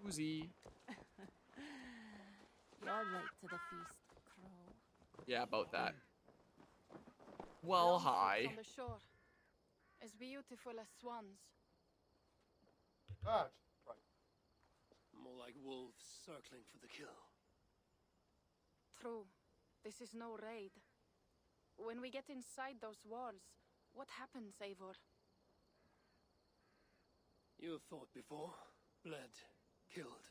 Uzi. You're late to the feast, Crow. Yeah, about that. Well, hi. On the shore, as beautiful as swans. Ah, right. More like wolves circling for the kill. True. This is no raid. When we get inside those walls, what happens, Eivor? You have fought before? Bled? Killed?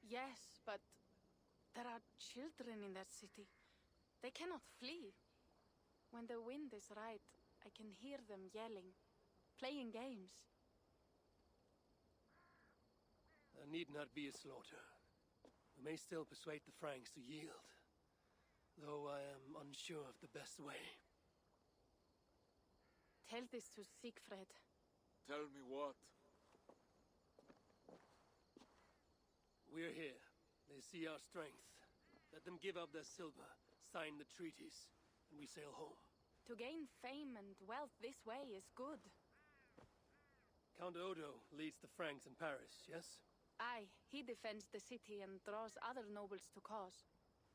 Yes, but there are children in that city. They cannot flee. When the wind is right, I can hear them yelling, playing games. There need not be a slaughter. We may still persuade the Franks to yield, though I am unsure of the best way. Tell this to Siegfried. Tell me what? We're here. They see our strength. Let them give up their silver, sign the treaties, and we sail home. To gain fame and wealth this way is good. Count Odo leads the Franks in Paris, yes? Aye, he defends the city and draws other nobles to cause.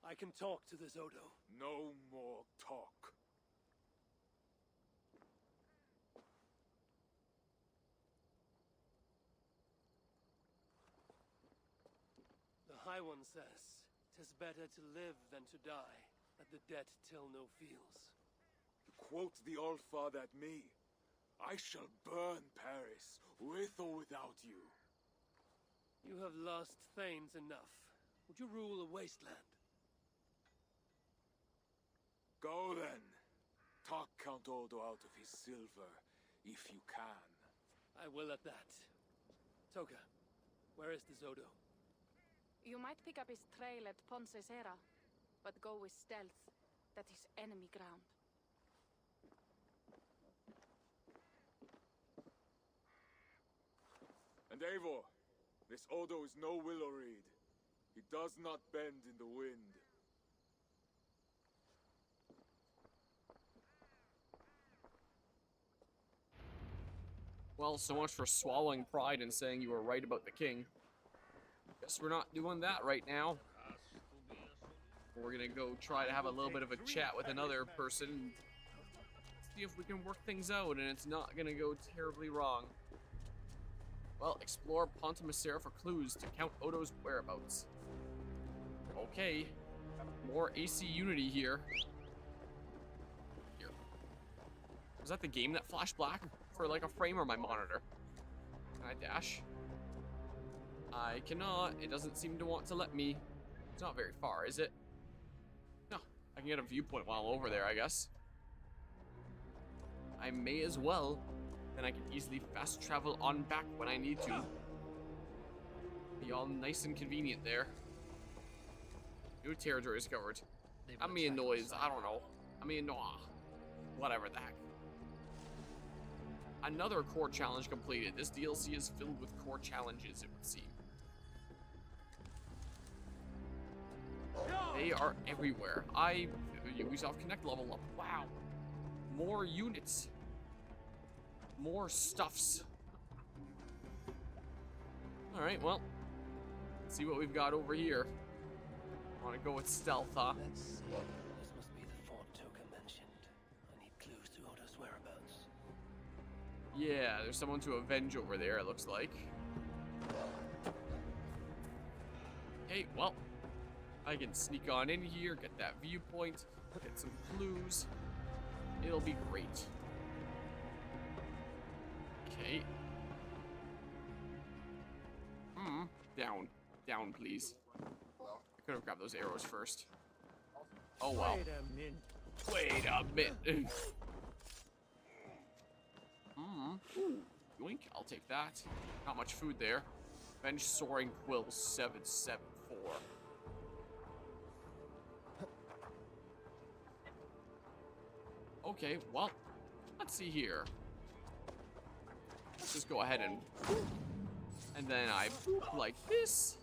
I can talk to this Odo. No more talk. The High One says, 'tis better to live than to die, that the dead till no feels. You quote the Allfather at me. I shall burn Paris, with or without you. You have lost thanes enough. Would you rule a wasteland? Go then. Talk Count Odo out of his silver, if you can. I will at that. Toka, where is this Odo? You might pick up his trail at Poncesera, but go with stealth. That is enemy ground. And Eivor, this Odo is no willow reed. He does not bend in the wind. Well, so much for swallowing pride and saying you were right about the king. Guess we're not doing that right now. We're gonna go try to have a little bit of a chat with another person. See if we can work things out and it's not gonna go terribly wrong. Well, explore Pontemacer for clues to Count Odo's whereabouts. Okay. More AC Unity here. Was that the game that flashed black for like a frame or my monitor? Can I dash? I cannot. It doesn't seem to want to let me. It's not very far, is it? No. I can get a viewpoint while I'm over there, I guess. I may as well. Then I can easily fast travel on back when I need to. Be all nice and convenient there. New territory discovered. I mean noise, I don't know. I mean no. Whatever the heck. Another core challenge completed. This DLC is filled with core challenges, it would seem. They are everywhere. Ubisoft Connect level up. Wow. More units. More stuffs. Alright, well. Let's see what we've got over here. Want to go with stealth, huh? Let's see. This must be the fort Toka mentioned. I need clues to Odo's whereabouts. Yeah, there's someone to avenge over there, it looks like. Okay, well. I can sneak on in here, get that viewpoint, get some clues. It'll be great. Okay. Down. Down, please. I could have grabbed those arrows first. Oh, well. Wait a minute. Wait a minute. Yoink, I'll take that. Not much food there. Bench Soaring Quill 774. Okay, well, let's see here. Let's just go ahead and then I boop like this.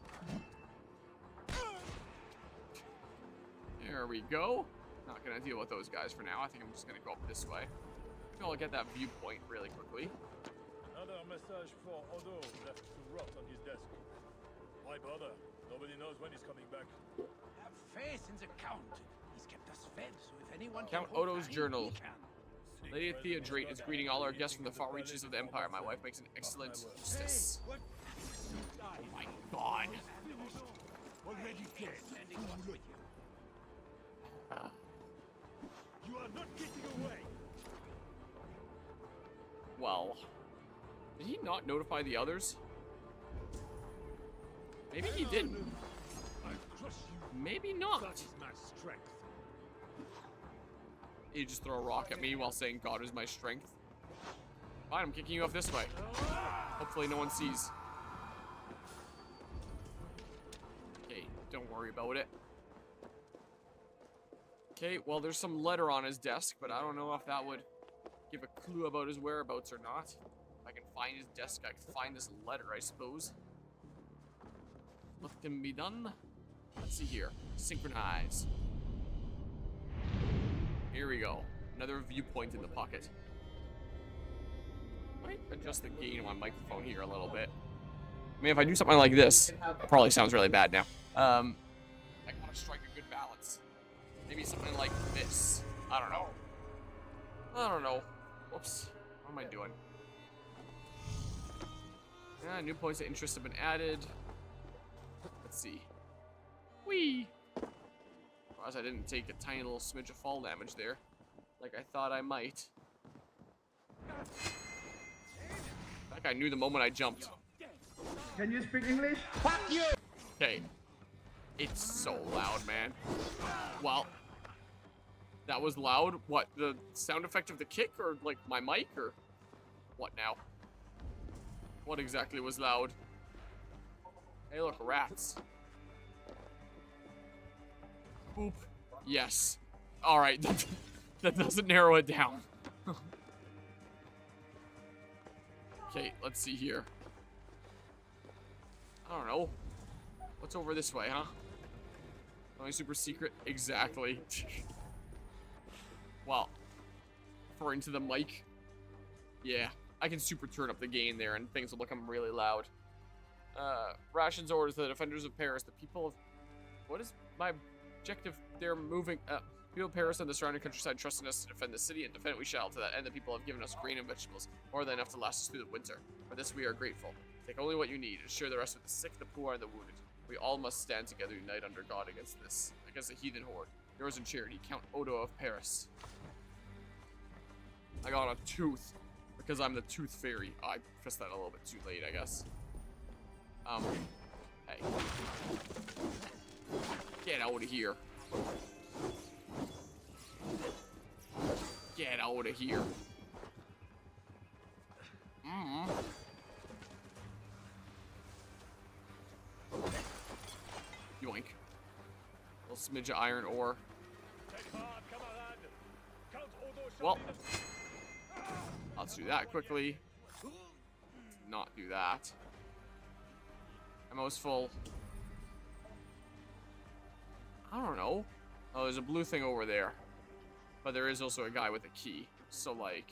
There we go. Not gonna deal with those guys for now. I think I'm just gonna go up this way. I'll get that viewpoint really quickly. Another message for Odo left to rot on his desk. Why Why bother? Nobody knows when he's coming back. Have faith in the Count. He's kept us fed, so if anyone Count can hold Odo's back, journal. he can. Lady Theodrate is greeting all our guests from the far reaches of the Empire. My wife makes an excellent hostess. What? Oh my god. Already dead. Sending one with you. You are not getting away. Well, did he not notify the others? Maybe he didn't. I crush you. Maybe not. That is my strength. You just throw a rock at me while saying God is my strength. Fine, I'm kicking you off this way. Hopefully no one sees. Okay, don't worry about it. Okay, well there's some letter on his desk, but I don't know if that would give a clue about his whereabouts or not. If I can find his desk, I can find this letter, I suppose. What can be done? Let's see here. Synchronize. Here we go. Another viewpoint in the pocket. Might adjust the gain of my microphone here a little bit. I mean, if I do something like this, it probably sounds really bad now. I gotta strike a good balance. Maybe something like this. I don't know. I don't know. Whoops. What am I doing? Yeah, new points of interest have been added. Let's see. Whee! Surprised I didn't take a tiny little smidge of fall damage there, like I thought I might. Like I knew the moment I jumped. Can you speak English? Fuck you! Okay. It's so loud, man. Well, that was loud. What, the sound effect of the kick, or like my mic, or what now? What exactly was loud? Hey, look, rats. Boop. Yes. All right. That doesn't narrow it down. Okay, let's see here. I don't know. What's over this way, huh? Only super secret? Exactly. Well, referring to the mic. Yeah, I can super turn up the gain there and things will become really loud. Rations orders to the defenders of Paris. The people of... What is my objective? They're moving... people of Paris and the surrounding countryside trust in us to defend the city, and defend it we shall. To that end, the people have given us grain and vegetables, more than enough to last us through the winter. For this we are grateful. Take only what you need, and share the rest with the sick, the poor, and the wounded. We all must stand together, unite under God against the heathen horde. Yours in charity, Count Odo of Paris. I got a tooth, because I'm the tooth fairy. Oh, I pressed that a little bit too late, I guess. Hey. Get out of here. Get out of here. Yoink. Little smidge of iron ore. Well, let's do that quickly. Not do that. Ammo's full. I don't know. Oh, there's a blue thing over there. But there is also a guy with a key. So, like...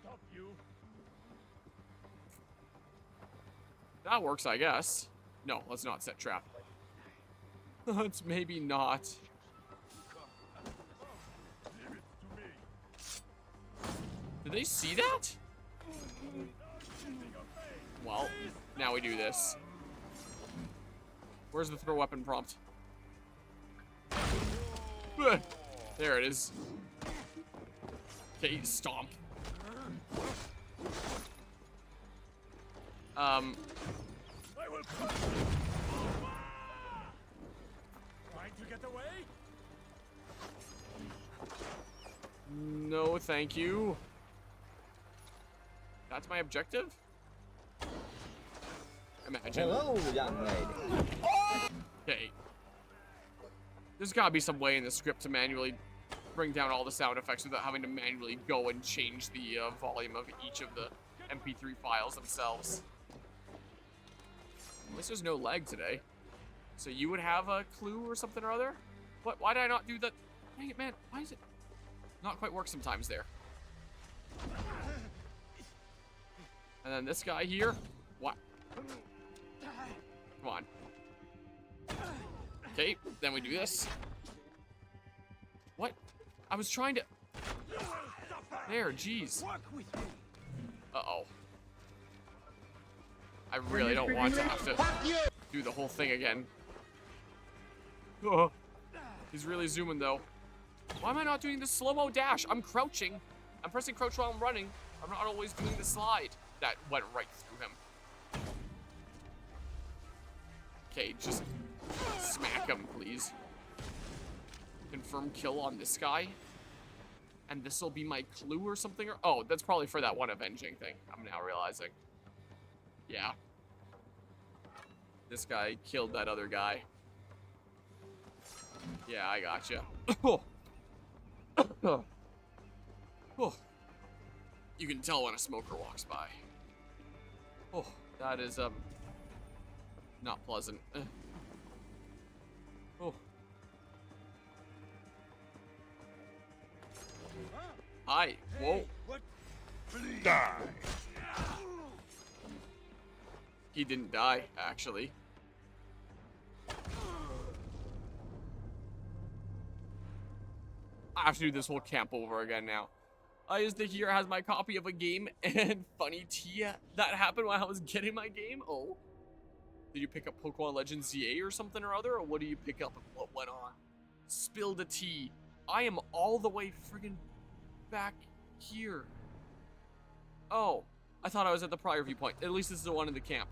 Stop you. That works, I guess. No, let's not set trap. Let's maybe not. Leave it to me. Did they see that? Well, now we do this. Where's the throw weapon prompt? There it is. Okay, stomp. I will come. Trying to get away? No, thank you. That's my objective? Imagine. Hello, young lady. Okay. There's gotta be some way in the script to manually bring down all the sound effects without having to manually go and change the volume of each of the MP3 files themselves. At least there's no lag today. So you would have a clue or something or other? What? Why did I not do that? Dang it, man. Why is it not quite work sometimes there? And then this guy here. What? Come on. Okay, then we do this. What? I was trying to... There, jeez. Uh-oh. I really don't want to have to do the whole thing again. Oh, he's really zooming, though. Why am I not doing the slow-mo dash? I'm crouching. I'm pressing crouch while I'm running. I'm not always doing the slide. That went right through him. Okay, just smack him, please. Confirm kill on this guy. And this will be my clue or something. Or oh, that's probably for that one avenging thing. I'm now realizing. Yeah. This guy killed that other guy. Yeah, I gotcha. Oh. You can tell when a smoker walks by. Oh, that is not pleasant. Oh. Hi. Whoa. Die. He didn't die, actually. I have to do this whole camp over again now. Isaac here has my copy of a game, and funny tea that happened while I was getting my game. Oh. Did you pick up Pokemon Legends ZA or something or other, or what do you pick up and what went on? Spill the tea. I am all the way friggin' back here. Oh, I thought I was at the prior viewpoint. At least this is the one in the camp.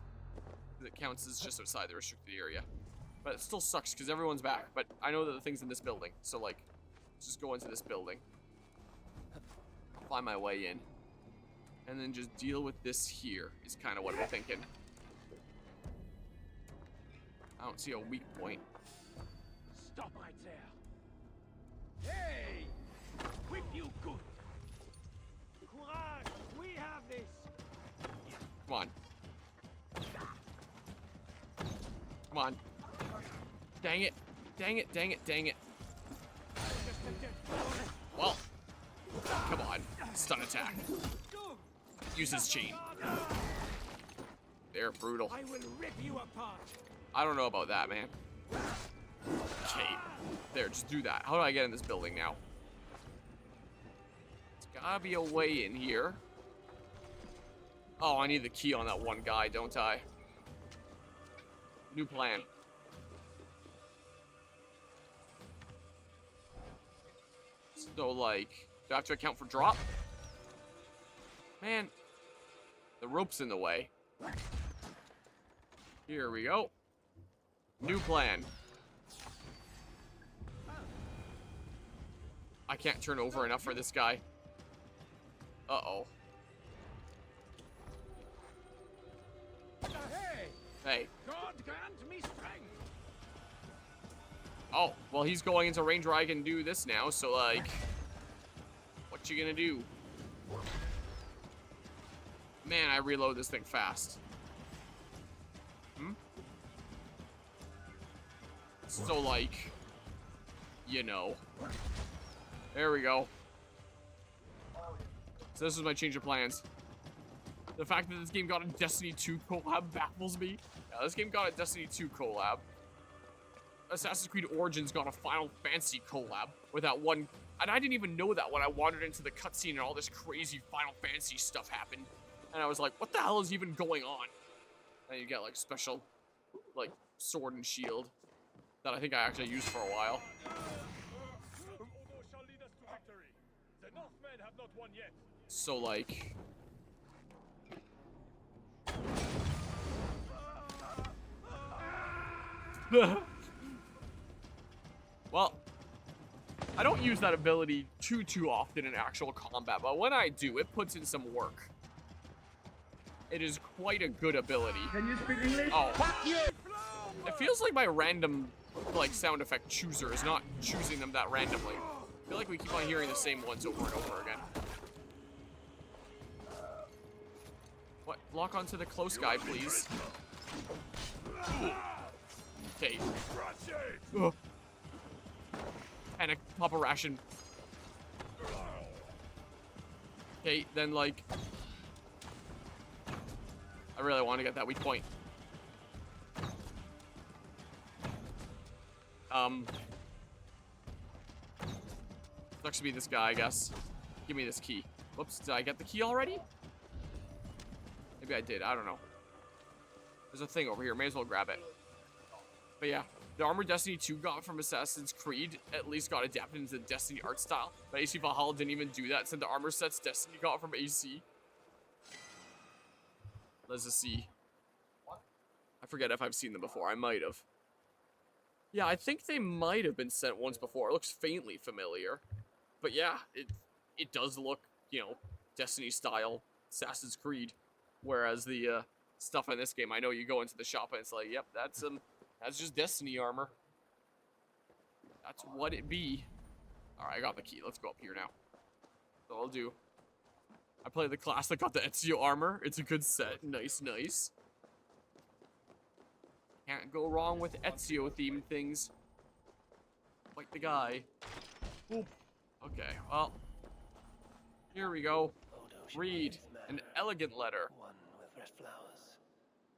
It counts as just outside the restricted area. But it still sucks because everyone's back. But I know that the thing's in this building. So, like, let's just go into this building. Find my way in. And then just deal with this here is kind of what I'm thinking. I don't see a weak point. Stop right there. Hey! Whip you good. Courage! We have this. Come on. Come on. Dang it. Dang it, dang it, dang it. Well. Come on. Stun attack. Use his chain. They're brutal. I will rip you apart. I don't know about that, man. Okay. There, just do that. How do I get in this building now? There's gotta be a way in here. Oh, I need the key on that one guy, don't I? New plan. So, like, do I have to account for drop? Man, the rope's in the way. Here we go. New plan. I can't turn over enough for this guy. Uh-oh. Hey. God grant me strength. Oh, well, he's going into range where I can do this now, so, like, what you gonna do? Man, I reload this thing fast. So, like, you know. There we go. So this is my change of plans. The fact that this game got a Destiny 2 collab baffles me. Yeah, this game got a Destiny 2 collab. Assassin's Creed Origins got a Final Fantasy collab with that one. And I didn't even know that when I wandered into the cutscene and all this crazy Final Fantasy stuff happened. And I was like, what the hell is even going on? And you get, like, special, like, sword and shield that I think I actually used for a while. So, like... Well, I don't use that ability too often in actual combat, but when I do, it puts in some work. It is quite a good ability. Can you speak English? Oh. It feels like my random, like, sound effect chooser is not choosing them that randomly. I feel like we keep on hearing the same ones over and over again. What? Lock onto the close guy, please. Okay. And a pop a ration. Okay, then, like... I I really want to get that weak point. Sucks to be this guy, I guess. Give me this key. Whoops, did I get the key already? Maybe I did, I don't know. There's a thing over here, may as well grab it. But yeah, the armor Destiny 2 got from Assassin's Creed at least got adapted into the Destiny art style. But AC Valhalla didn't even do that, since the armor sets Destiny got from AC. Let's just see. I forget if I've seen them before, I might have. Yeah, I think they might have been sent once before. It looks faintly familiar. But yeah, it does look, you know, Destiny style Assassin's Creed. Whereas the stuff in this game, I know you go into the shop and it's like, yep, that's just Destiny armor. That's what it be. Alright, I got the key. Let's go up here now. So I'll do. I play the class that got the Ezio armor. It's a good set. Nice, nice. Can't go wrong with Ezio themed things. Like the guy. Oop. Okay, well. Here we go. Read an elegant letter. One with red flowers.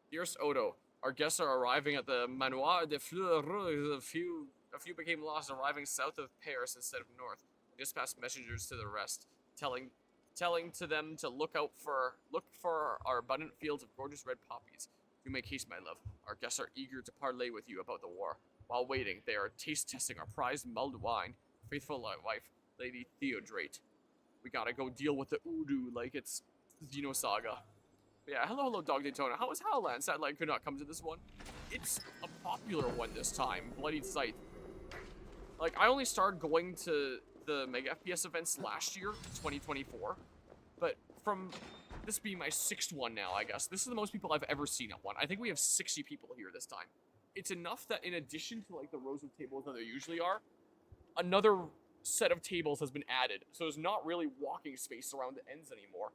Dearest Odo, our guests are arriving at the Manoir de Fleurs. A few became lost, arriving south of Paris instead of north. We dispatched messengers to the rest, telling to them to look for our abundant fields of gorgeous red poppies. Do make haste, my love. Our guests are eager to parley with you about the war. While waiting, they are taste testing our prized mulled wine. Faithful wife, Lady Theodrate. We gotta go deal with the Udu like it's Xenosaga. But yeah, hello, Dog Daytona. How is HallowLAN? Sadly, I could not come to this one. It's a popular one this time. Bloody Scythe. Like, I only started going to the MegaFPS events last year, 2024. But from this being my 6th one now, I guess. This is the most people I've ever seen at one. I think we have 60 people here this time. It's enough that in addition to, like, the rows of tables that there usually are, another set of tables has been added. So there's not really walking space around the ends anymore.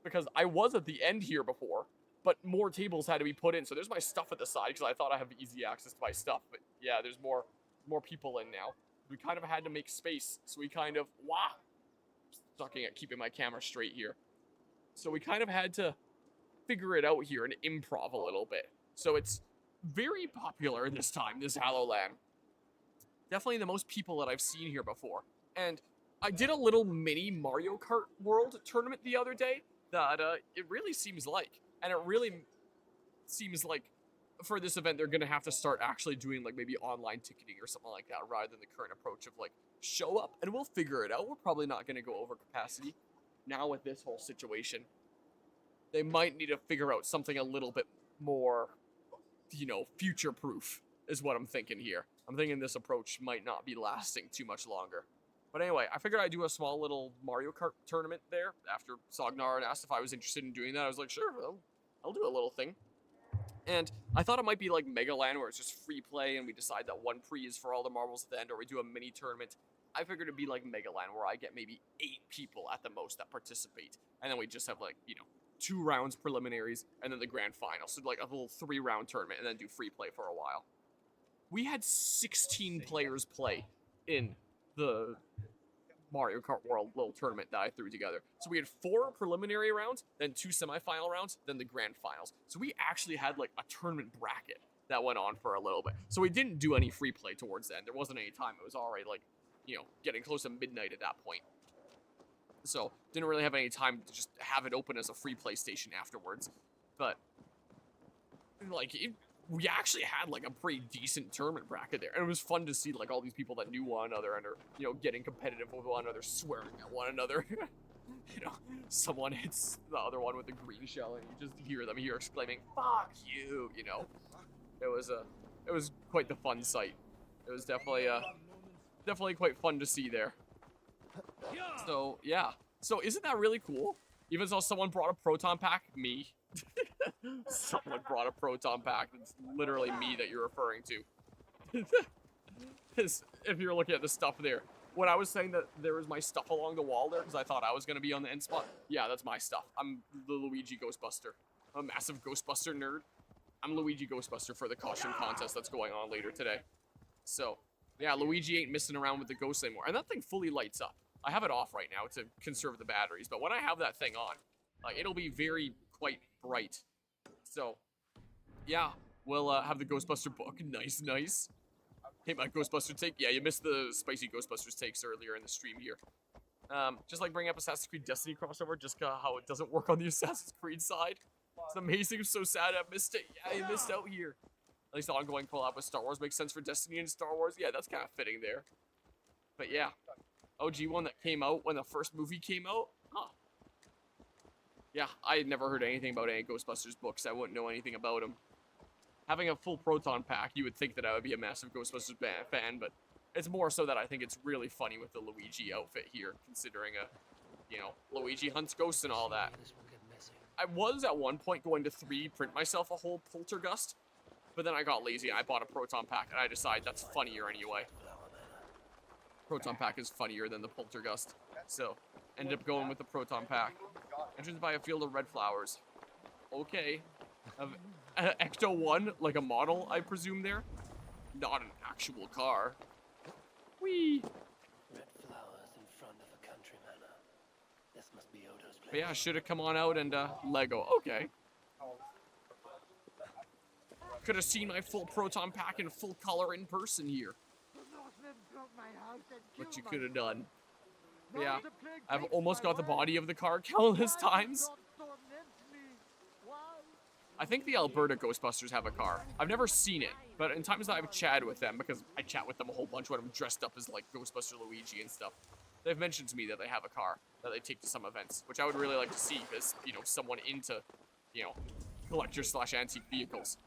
Because I was at the end here before, but more tables had to be put in. So there's my stuff at the side, because I thought I have easy access to my stuff. But yeah, there's more people in now. We kind of had to make space. So we kind of, sucking at keeping my camera straight here. So we kind of had to figure it out here and improv a little bit. So it's very popular this time, this HallowLAN. Definitely the most people that I've seen here before. And I did a little mini Mario Kart World tournament the other day that it really seems like. And it really seems like for this event, they're going to have to start actually doing like maybe online ticketing or something like that rather than the current approach of like show up and we'll figure it out. We're probably not going to go over capacity now with this whole situation. They might need to figure out something a little bit more, you know, future-proof is what I'm thinking here. I'm thinking this approach might not be lasting too much longer. But anyway, I figured I'd do a small little Mario Kart tournament there after Sognard asked if I was interested in doing that. I was like, sure, I'll do a little thing. And I thought it might be like MegaLAN where it's just free play and we decide that one pre is for all the marbles at the end, or we do a mini tournament. I figured it'd be like MegaLAN where I get maybe 8 people at the most that participate. And then we just have like, you know, 2 rounds preliminaries and then the grand final. So like a little 3-round tournament and then do free play for a while. We had 16 players play in the Mario Kart World little tournament that I threw together. So we had 4 preliminary rounds, then 2 semifinal rounds, then the grand finals. So we actually had like a tournament bracket that went on for a little bit. So we didn't do any free play towards the end. There wasn't any time. It was already like, you know, getting close to midnight at that point. So didn't really have any time to just have it open as a free play station afterwards. But like we actually had like a pretty decent tournament bracket there. And it was fun to see like all these people that knew one another and are, you know, getting competitive with one another, swearing at one another. You know, someone hits the other one with a green shell and you just hear them here exclaiming, "Fuck you," you know. It was quite the fun sight. It was definitely quite fun to see there. So, yeah. So, isn't that really cool? Even though someone brought a proton pack, me. Someone brought a proton pack. It's literally me that you're referring to. If you're looking at the stuff there. When I was saying that there was my stuff along the wall there, because I thought I was going to be on the end spot. Yeah, that's my stuff. I'm the Luigi Ghostbuster. I'm a massive Ghostbuster nerd. I'm Luigi Ghostbuster for the costume contest that's going on later today. So, yeah, Luigi ain't messing around with the ghosts anymore. And that thing fully lights up. I have it off right now to conserve the batteries, but when I have that thing on, it'll be quite bright So, yeah, we'll have the Ghostbuster book. Nice, nice. Hey, my Ghostbuster take. Yeah, you missed the spicy Ghostbusters takes earlier in the stream here. Just like bringing up Assassin's Creed Destiny crossover, just how it doesn't work on the Assassin's Creed side. It's amazing. I'm so sad I missed it. Yeah, you missed out here. At least the ongoing collab with Star Wars makes sense for Destiny and Star Wars. Yeah, that's kind of fitting there. But yeah, OG one that came out when the first movie came out. Huh. Yeah, I had never heard anything about any Ghostbusters books. I wouldn't know anything about them. Having a full Proton pack, you would think that I would be a massive Ghostbusters fan, but it's more so that I think it's really funny with the Luigi outfit here, considering Luigi hunts ghosts and all that. I was at one point going to 3D print myself a whole Poltergust, but then I got lazy and I bought a Proton pack and I decided that's funnier anyway. Proton pack is funnier than the Poltergust, so ended up going with the Proton pack. Entrance by a field of red flowers. Okay. Ecto 1, like a model, I presume there. Not an actual car. Whee! Red flowers in front of a country manor. This must be Odo's place. But yeah, should have come on out and Lego. Okay. Could have seen my full Proton pack in full color in person here. What you could have done. But yeah, I've almost got the body of the car countless times. I think the Alberta Ghostbusters have a car. I've never seen it, but in times that I've chatted with them, because I chat with them a whole bunch when I'm dressed up as like Ghostbuster Luigi and stuff, they've mentioned to me that they have a car that they take to some events, which I would really like to see as, someone into, collector/antique vehicles.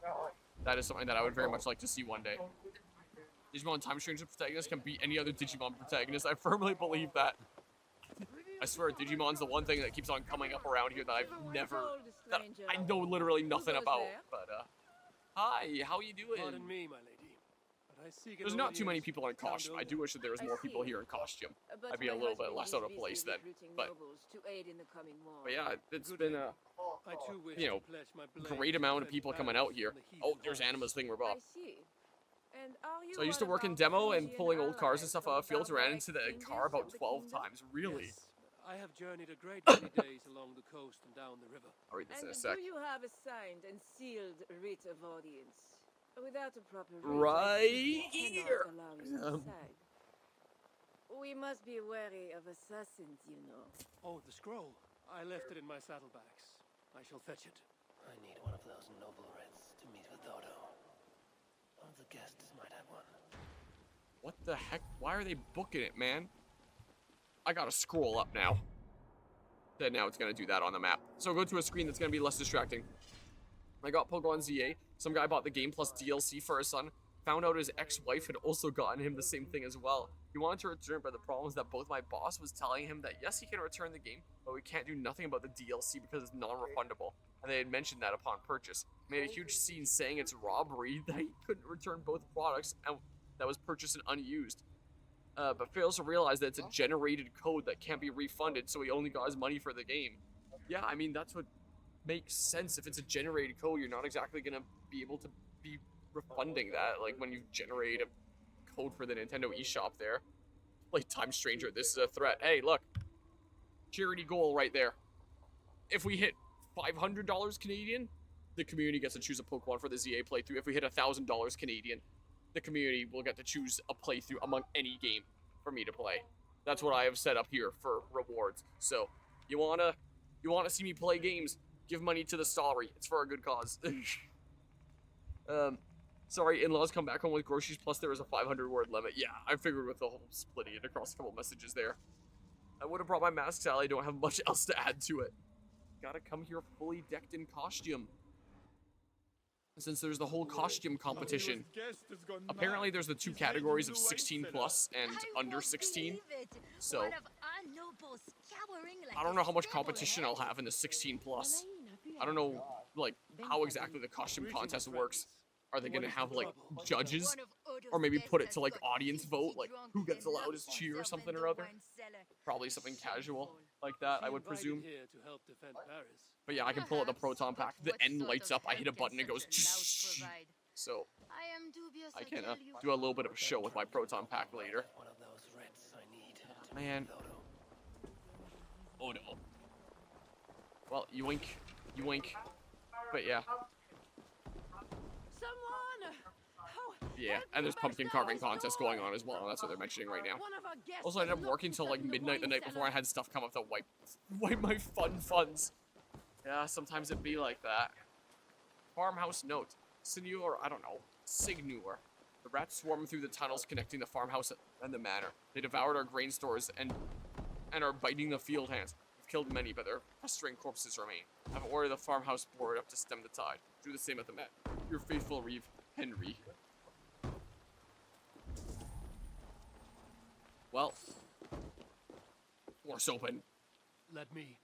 That is something that I would very much like to see one day. Digimon Time Stranger protagonist can beat any other Digimon protagonist. I firmly believe that. I swear, Digimon's the one thing that keeps on coming up around here that I know literally nothing about. But, hi, how you doing? Pardon me, my lady, but I seek an There's not too many audience people in with Count costume. I Odo. do wish that there was more people here in costume. I'd be a little bit less out of place then. But yeah, it's been a I too wish you to know, pledge my blade great to amount of defend people coming Paris out here. from the Oh, heathen there's hordes. Anima's thing, Rob. So So I used to work in demo and pulling old cars and stuff out of fields, ran into the car about 12 times. Really? Yes, I have journeyed a great many days along the coast and down the river. I'll read this in a And sec. do you have a signed and sealed writ of audience? Without a proper writ, Right I simply here. cannot allow you inside. We must be wary of assassins, you know. Oh, the scroll. I left it in my saddlebags. I shall fetch it. I need one of those noble writs to meet with Odo. One of the guests might have one. What the heck? Why are they booking it, man? I gotta scroll up now. Then now it's gonna do that on the map. So go to a screen that's gonna be less distracting. I got Pokemon ZA. Some guy bought the game plus DLC for his son. Found out his ex-wife had also gotten him the same thing as well. He wanted to return, but the problem is that both my boss was telling him that yes, he can return the game, but we can't do nothing about the DLC because it's non-refundable. And they had mentioned that upon purchase. Made a huge scene saying it's robbery that he couldn't return both products and that was purchased and unused. But fails to realize that it's a generated code that can't be refunded, so he only got his money for the game. Yeah, I mean, that's what makes sense. If it's a generated code, you're not exactly gonna be able to be refunding that, like when you generate a code for the Nintendo eShop there. Like, Time Stranger, this is a threat. Hey, look. Charity goal right there. If we hit $500 Canadian, the community gets to choose a Pokemon for the ZA playthrough. If we hit $1,000 Canadian, the community will get to choose a playthrough among any game for me to play. That's what I have set up here for rewards. So, you wanna see me play games, give money to the Starry. It's for a good cause. Sorry, in-laws come back home with groceries, plus there was a 500-word limit. Yeah, I figured with the whole splitting it across a couple messages there. I would have brought my mask, Sally. I don't have much else to add to it. Gotta come here fully decked in costume. Since there's the whole costume competition, apparently there's the two categories of 16 plus and under 16. So, I don't know how much competition I'll have in the 16 plus. I don't know, like, how exactly the costume contest works. Are they gonna have, like, judges? Or maybe put it to, like, audience vote, like, who gets the loudest cheer or something or other? Probably something casual like that, I would presume. Here to help defend Paris. But yeah, I can pull out the Proton Pack. The end lights up, I hit a button, it goes... So, I can do a little bit of a show with my Proton Pack later. One of those writs I need to Man. meet with Odo. Oh no. Well, yoink. Yoink. But yeah. Yeah, and there's pumpkin carving contest going on as well. That's what they're mentioning right now. Also, I ended up working till like midnight the night before. I had stuff come up to wipe my funds. Yeah, sometimes it be like that. Farmhouse note. Signor, I don't know. Signor. The rats swarm through the tunnels connecting the farmhouse and the manor. They devoured our grain stores and are biting the field hands. We've killed many, but their festering corpses remain. I've ordered the farmhouse board up to stem the tide. Do the same at the Met. Your faithful Reeve, Henry. Well, force open. Let me.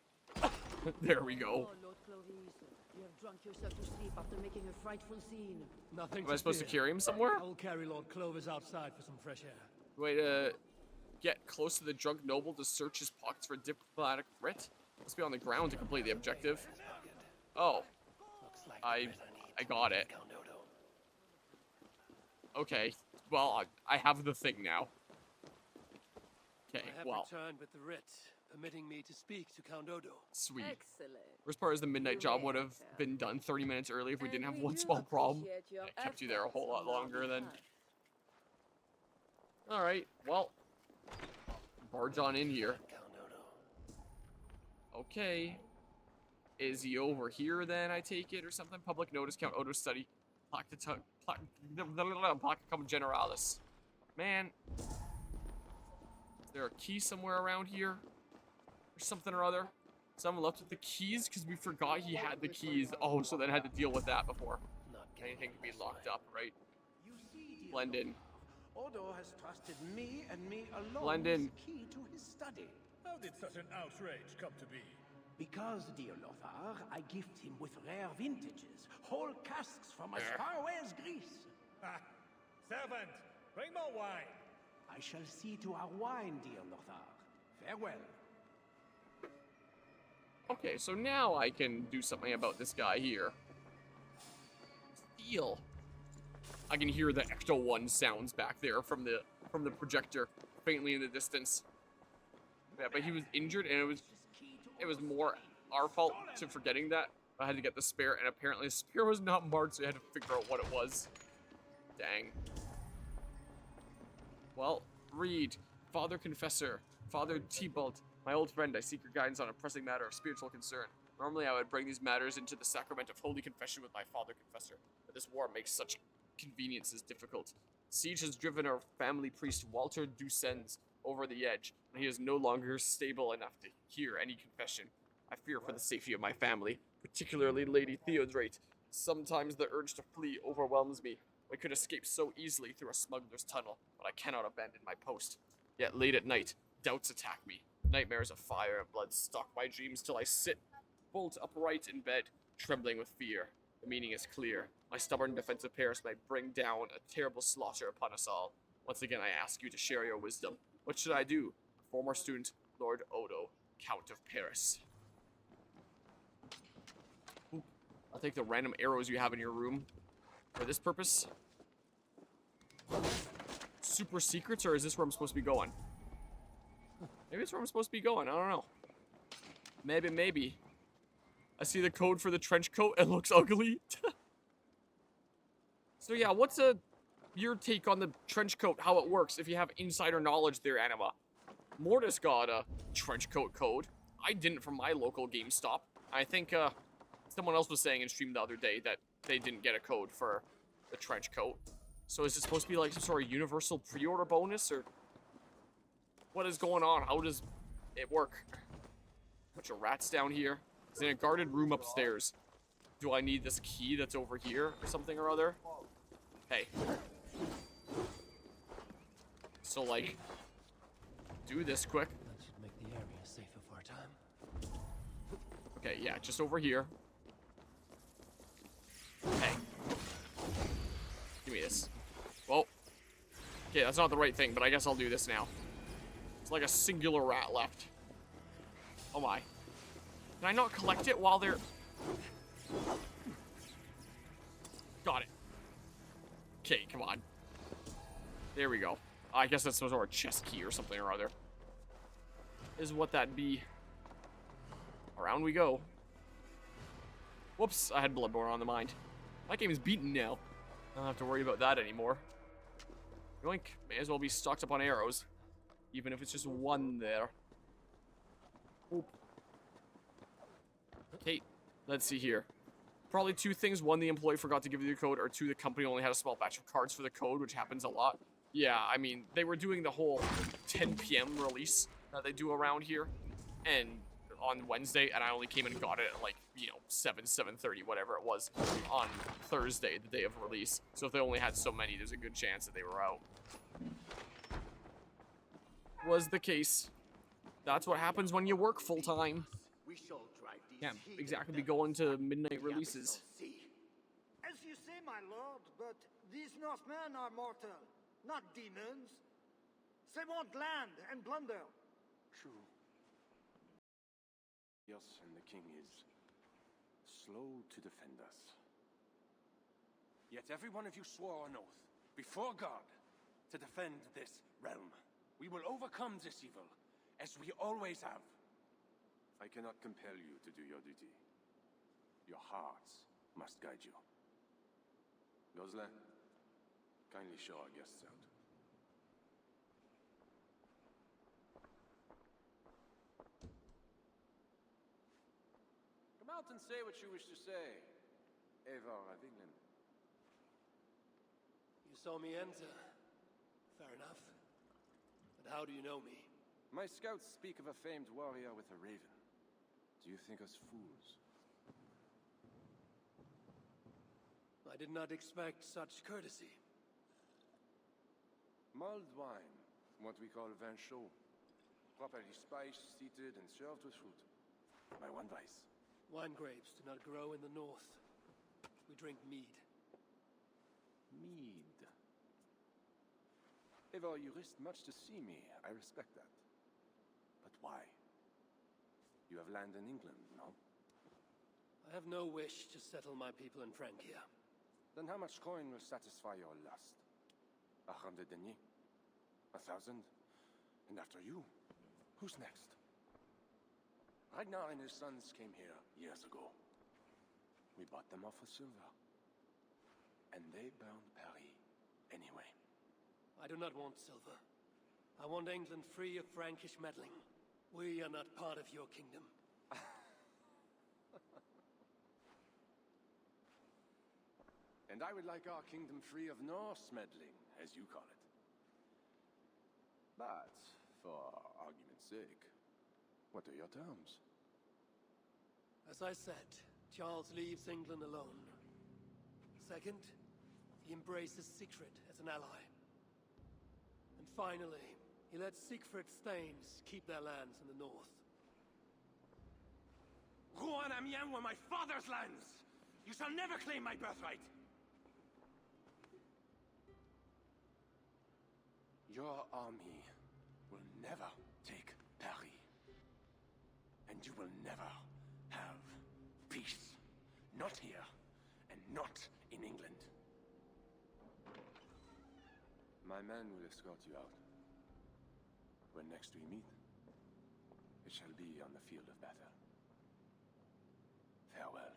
There we go. Oh, Lord Clovis, you have drunk yourself to sleep after making a frightful scene. Nothing. Am I supposed to carry him somewhere? I will carry Lord Clovis outside for some fresh air. Way to get close to the drunk noble to search his pockets for diplomatic writ? Must be on the ground to complete the objective. Oh. Looks like I got it. Okay. Well, I have the thing now. Okay, I have well. returned with the writ, permitting me to speak to Count Odo. Sweet. Excellent. Worst part is the midnight job would have been done 30 minutes early if we didn't have one small problem. It kept you there a whole lot longer than... Alright, well. Barge on in here. Okay. Is he over here then, I take it, or something? Public notice, Count Odo study. Placticum Generalis. Man. Is there a key somewhere around here? Or something or other? Someone left with the keys? Because we forgot he had the keys. Oh, so then had to deal with that before anything could be locked up, right? Blend in. Odo has trusted me and me alone Blend in. with the key to his study. How did such an outrage come to be? Because, dear Lothar, I gift him with rare vintages, whole casks from as far away as Greece. Ah, servant, bring more wine. I shall see to our wine, dear Lothar. Farewell. Okay, so now I can do something about this guy here. Steel. I can hear the Ecto 1 sounds back there from the projector, faintly in the distance. Yeah, but he was injured, and it was more our fault to forgetting that. I had to get the spare, and apparently the spare was not marked, so I had to figure out what it was. Dang. Well, read. Father Confessor, Father Tybalt, my old friend, I seek your guidance on a pressing matter of spiritual concern. Normally I would bring these matters into the sacrament of holy confession with my Father Confessor, but this war makes such conveniences difficult. Siege has driven our family priest Walter Ducens over the edge, and he is no longer stable enough to hear any confession. I fear for the safety of my family, particularly Lady Theodrate. Sometimes the urge to flee overwhelms me. I could escape so easily through a smuggler's tunnel, but I cannot abandon my post. Yet late at night, doubts attack me. Nightmares of fire and blood stalk my dreams till I sit bolt upright in bed, trembling with fear. The meaning is clear. My stubborn defense of Paris may bring down a terrible slaughter upon us all. Once again, I ask you to share your wisdom. What should I do? Former student, Lord Odo, Count of Paris. Ooh, I'll take the random arrows you have in your room. For this purpose. Super secrets, or is this where I'm supposed to be going? Maybe it's where I'm supposed to be going. I don't know. Maybe. I see the code for the trench coat. It looks ugly. So yeah, what's your take on the trench coat, how it works, if you have insider knowledge there, Anima? Mortis got a trench coat code. I didn't from my local GameStop. I think someone else was saying in stream the other day that they didn't get a code for the trench coat. So is it supposed to be like some sort of universal pre-order bonus, or what is going on? How does it work? Bunch of rats down here. It's in a guarded room upstairs. Do I need this key that's over here or something or other? Hey. So like, do this quick. That should make the area safer for a time. Okay, yeah, just over here. Hey. Give me this. Well. Okay, that's not the right thing, but I guess I'll do this now. It's like a singular rat left. Oh my. Can I not collect it while they're... Got it. Okay, come on. There we go. I guess that's some sort of chest key or something or other. Is what that'd be. Around we go. Whoops, I had Bloodborne on the mind. That game is beaten now. I don't have to worry about that anymore. Yoink. May as well be stocked up on arrows. Even if it's just one there. Oop. Okay, let's see here. Probably two things. One, the employee forgot to give you the code, or two, the company only had a small batch of cards for the code, which happens a lot. Yeah, I mean, they were doing the whole 10 p.m. release that they do around here, and on Wednesday, and I only came and got it at like, 7:30, whatever it was, on Thursday, the day of release. So if they only had so many, there's a good chance that they were out. Was the case. That's what happens when you work full-time. Can't exactly be going to midnight releases. As you say, my lord, but these Northmen are mortal, not demons. They want land and plunder. True. Yes, and the king is slow to defend us. Yet every one of you swore an oath, before God, to defend this realm. We will overcome this evil, as we always have. I cannot compel you to do your duty. Your hearts must guide you. Gosselin, kindly show our guests out. Come out and say what you wish to say, Eivor of England. You saw me enter. Fair enough. But how do you know me? My scouts speak of a famed warrior with a raven. Do you think us fools? I did not expect such courtesy. Mulled wine, what we call vin chaud. Properly spiced, seated, and served with fruit. My one vice. Wine grapes do not grow in the north. We drink mead. Mead. Eivor, you risked much to see me. I respect that. But why? You have land in England, no? I have no wish to settle my people in Francia. Then how much coin will satisfy your lust? 100 deniers? 1,000? And after you, who's next? Ragnar and his sons came here years ago. We bought them off for silver. And they burned Paris anyway. I do not want silver. I want England free of Frankish meddling. We are not part of your kingdom. And I would like our kingdom free of Norse meddling, as you call it. But, for argument's sake, what are your terms? As I said, Charles leaves England alone. Second, he embraces Siegfried as an ally. And finally, he lets Siegfried's Thanes keep their lands in the north. Rouen and Amiens were my father's lands! You shall never claim my birthright! Your army will never take Paris. And you will never have peace. Not here, and not in England. My men will escort you out. When next we meet, it shall be on the field of battle. Farewell.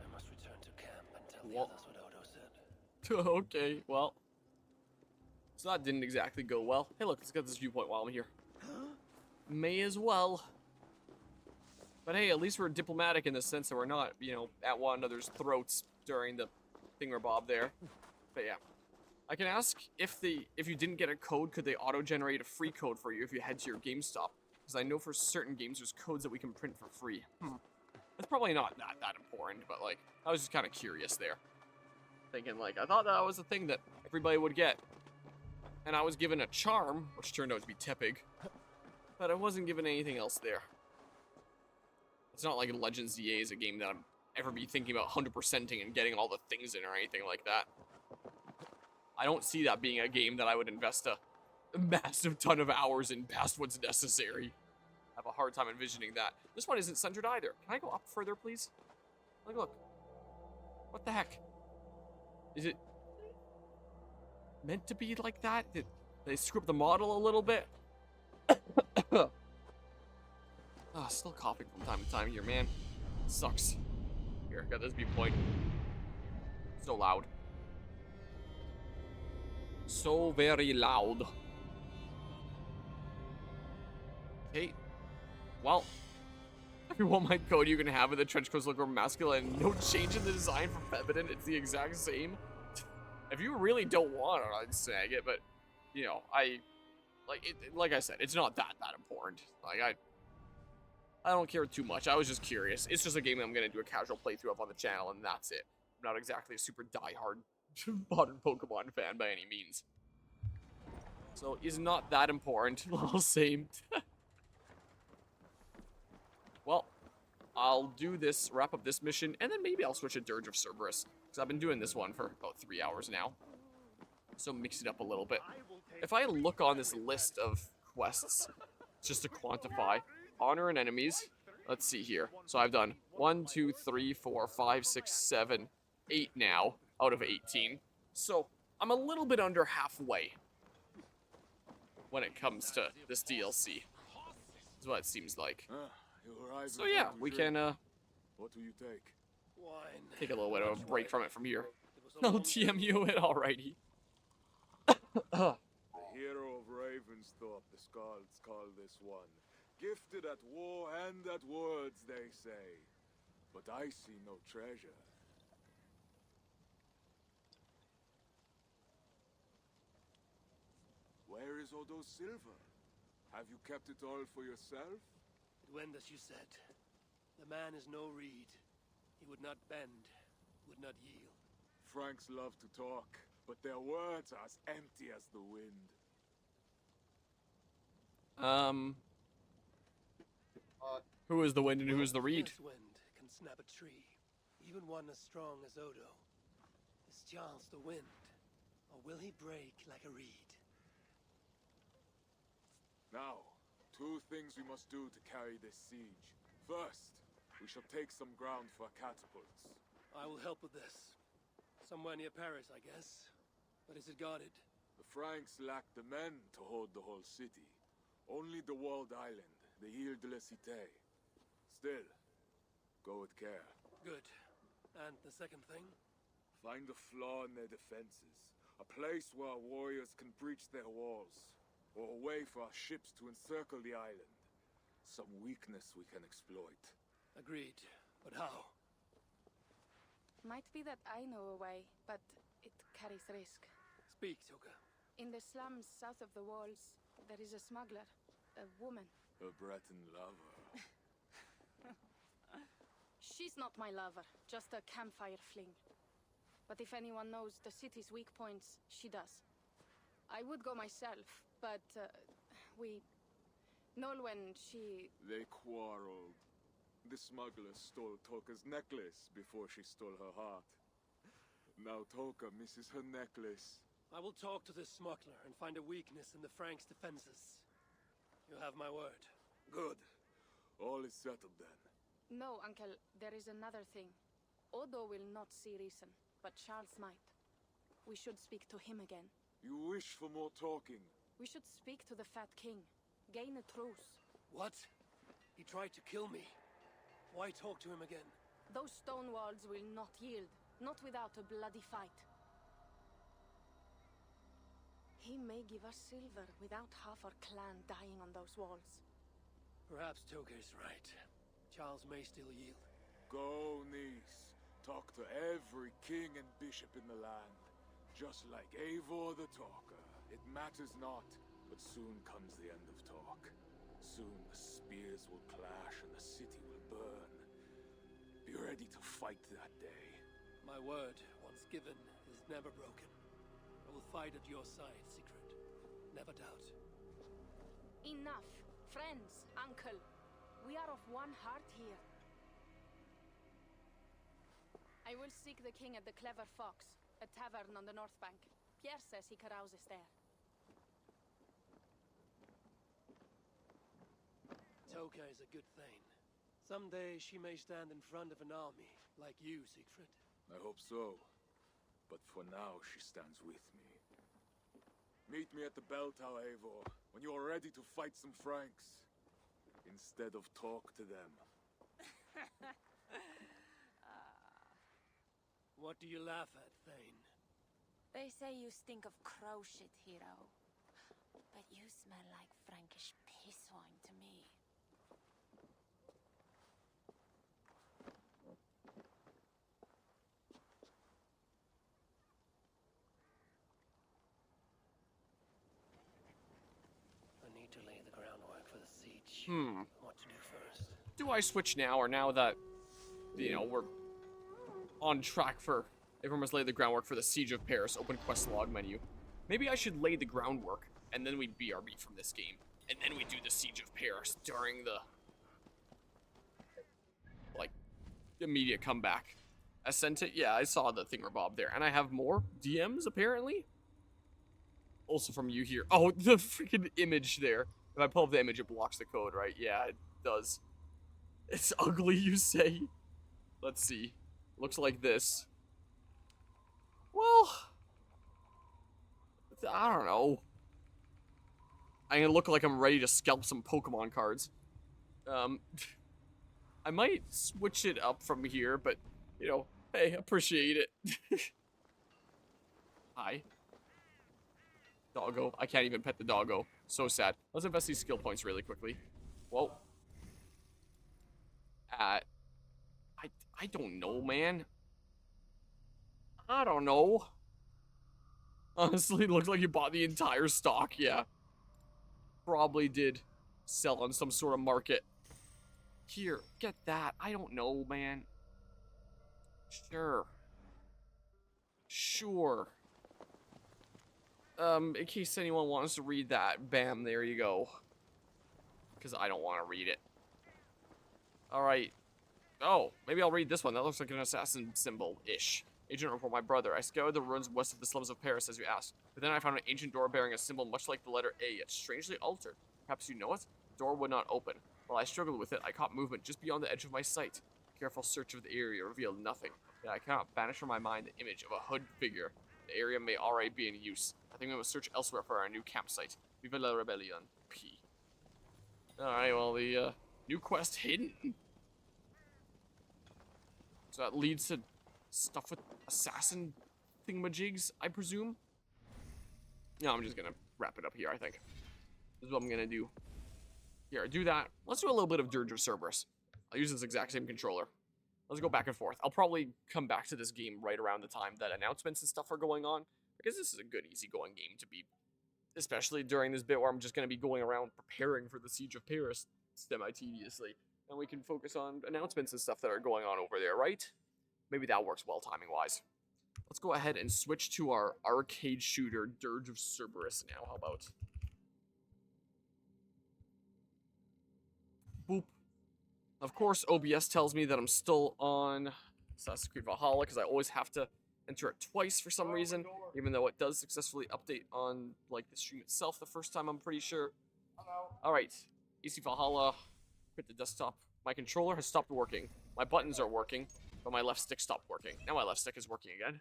I must return to camp and tell the others what Odo said. Okay, well. So that didn't exactly go well. Hey look, let's get this viewpoint while I'm here. May as well. But hey, at least we're diplomatic in the sense that we're not, at one another's throats during the thingamabob there. But yeah. I can ask if you didn't get a code, could they auto-generate a free code for you if you head to your GameStop? Because I know for certain games there's codes that we can print for free. It's probably not that important, but like, I was just kind of curious there. Thinking like, I thought that was a thing that everybody would get. And I was given a charm, which turned out to be Tepig. But I wasn't given anything else there. It's not like Legends DA is a game that I'm ever be thinking about 100%ing and getting all the things in or anything like that. I don't see that being a game that I would invest a massive ton of hours in past what's necessary. I have a hard time envisioning that. This one isn't centered either. Can I go up further, please? Like, look. What the heck? Is it meant to be like that? Did they screw up the model a little bit? Still coughing from time to time here, man. Sucks. Here, got this viewpoint. So loud. So very loud. Okay. Well, everyone might code you can have it. The trench coats look more masculine. No change in the design from feminine. It's the exact same. If you really don't want it, I'd snag it. But, you know, like I said, it's not that important. Like, I don't care too much. I was just curious. It's just a game that I'm going to do a casual playthrough of on the channel, and that's it. I'm not exactly a super diehard modern Pokemon fan by any means. So, it's not that important. All same. Well, I'll do this, wrap up this mission, and then maybe I'll switch to Dirge of Cerberus. Because I've been doing this one for about 3 hours now. So mix it up a little bit. If I look on this list of quests, just to quantify, honor and enemies, let's see here. So I've done 1, 2, 3, 4, 5, 6, 7, 8 now, out of 18. So I'm a little bit under halfway when it comes to this DLC. That's what it seems like. So yeah, we can What do you take? Wine. take a little bit of a break from it from here. I'll TMU it, alrighty. The hero of Ravensthorpe, the Skalds call this one. Gifted at war and at words, they say. But I see no treasure. Where is Odo's silver? Have you kept it all for yourself? It went as you said. The man is no reed. He would not bend, would not yield. Franks love to talk, but their words are as empty as the wind. Who is the wind and who is the reed? This wind can snap a tree, even one as strong as Odo. Is Charles the wind, or will he break like a reed? Now, 2 things we must do to carry this siege. First, we shall take some ground for catapults. I will help with this. Somewhere near Paris, I guess. But is it guarded? The Franks lack the men to hold the whole city. Only the walled island, the Ile de la Cité. Still, go with care. Good. And the second thing? Find a flaw in their defenses. A place where our warriors can breach their walls. Or a way for our ships to encircle the island. Some weakness we can exploit. Agreed. But how? Might be that I know a way, but it carries risk. Speak, Toka. In the slums south of the walls, there is a smuggler, a woman. A Breton lover. She's not my lover, just a campfire fling. But if anyone knows the city's weak points, she does. I would go myself, but Nolwenn, she... They quarreled. The smuggler stole Toka's necklace before she stole her heart. Now Toka misses her necklace. I will talk to this smuggler and find a weakness in the Franks' defenses. You have my word. Good. All is settled then. No, Uncle, there is another thing. Odo will not see reason, but Charles might. We should speak to him again. You wish for more talking? We should speak to the Fat King. Gain a truce. What? He tried to kill me. Why talk to him again? Those stone walls will not yield. Not without a bloody fight. He may give us silver without half our clan dying on those walls. Perhaps Toka is right. Charles may still yield. Go, niece. Talk to every king and bishop in the land. Just like Eivor the Talker. It matters not, but soon comes the end of talk. Soon the spears will clash and the city will burn. Be ready to fight that day. My word, once given, is never broken. I will fight at your side, Secret. Never doubt. Enough. Friends, uncle. We are of one heart here. I will seek the king at the Clever Fox, a tavern on the north bank. Pierre says he carouses there. Toka is a good thane. Someday she may stand in front of an army, like you, Siegfried. I hope so. But for now, she stands with me. Meet me at the bell tower, Eivor, when you are ready to fight some Franks. Instead of talk to them. What do you laugh at, Thane? They say you stink of crow shit, hero. But you smell like Frankish piss wine to me. I need to lay the groundwork for the siege. What to do first? Do I switch now, or now that, you know, we're on track for... Everyone must lay the groundwork for the Siege of Paris. Open quest log menu. Maybe I should lay the groundwork, and then we'd BRB from this game. And then we do the Siege of Paris during the... like, immediate comeback. I sent it? Yeah, I saw the thingamabob there. And I have more DMs, apparently. Also from you here. Oh, the freaking image there. If I pull up the image, it blocks the code, right? Yeah, it does. It's ugly, you say? Let's see. Looks like this. Well, I don't know. I'm gonna look like I'm ready to scalp some Pokemon cards. I might switch it up from here, but, you know, hey, appreciate it. Hi. Doggo. I can't even pet the doggo. So sad. Let's invest these skill points really quickly. Whoa. I don't know, man. I don't know. Honestly, it looks like you bought the entire stock, yeah. Probably did sell on some sort of market. Here, get that. I don't know, man. Sure. Sure. In case anyone wants to read that, bam, there you go. Because I don't want to read it. Alright. Oh, maybe I'll read this one. That looks like an assassin symbol-ish. Agent report, my brother. I scoured the ruins west of the slums of Paris, as you asked. But then I found an ancient door bearing a symbol much like the letter A, yet strangely altered. Perhaps you know it? The door would not open. While I struggled with it, I caught movement just beyond the edge of my sight. A careful search of the area revealed nothing. Yet I cannot banish from my mind the image of a hooded figure. The area may already be in use. I think we must search elsewhere for our new campsite. Viva la Rebellion. P. Alright, well, the new quest hidden. So that leads to stuff with assassin thingamajigs, I presume? No, I'm just gonna wrap it up here, I think. This is what I'm gonna do. Here, do that. Let's do a little bit of Dirge of Cerberus. I'll use this exact same controller. Let's go back and forth. I'll probably come back to this game right around the time that announcements and stuff are going on, because this is a good, easygoing game to be, especially during this bit where I'm just going to be going around preparing for the Siege of Paris semi-tediously, and we can focus on announcements and stuff that are going on over there, right? Maybe that works well timing-wise. Let's go ahead and switch to our arcade shooter, Dirge of Cerberus now. How about? Boop. Of course, OBS tells me that I'm still on Assassin's Creed Valhalla because I always have to enter it twice for some reason, even though it does successfully update on like the stream itself the first time, I'm pretty sure. Alright, AC Valhalla, quit the desktop. My controller has stopped working. My buttons are working, but my left stick stopped working. Now my left stick is working again.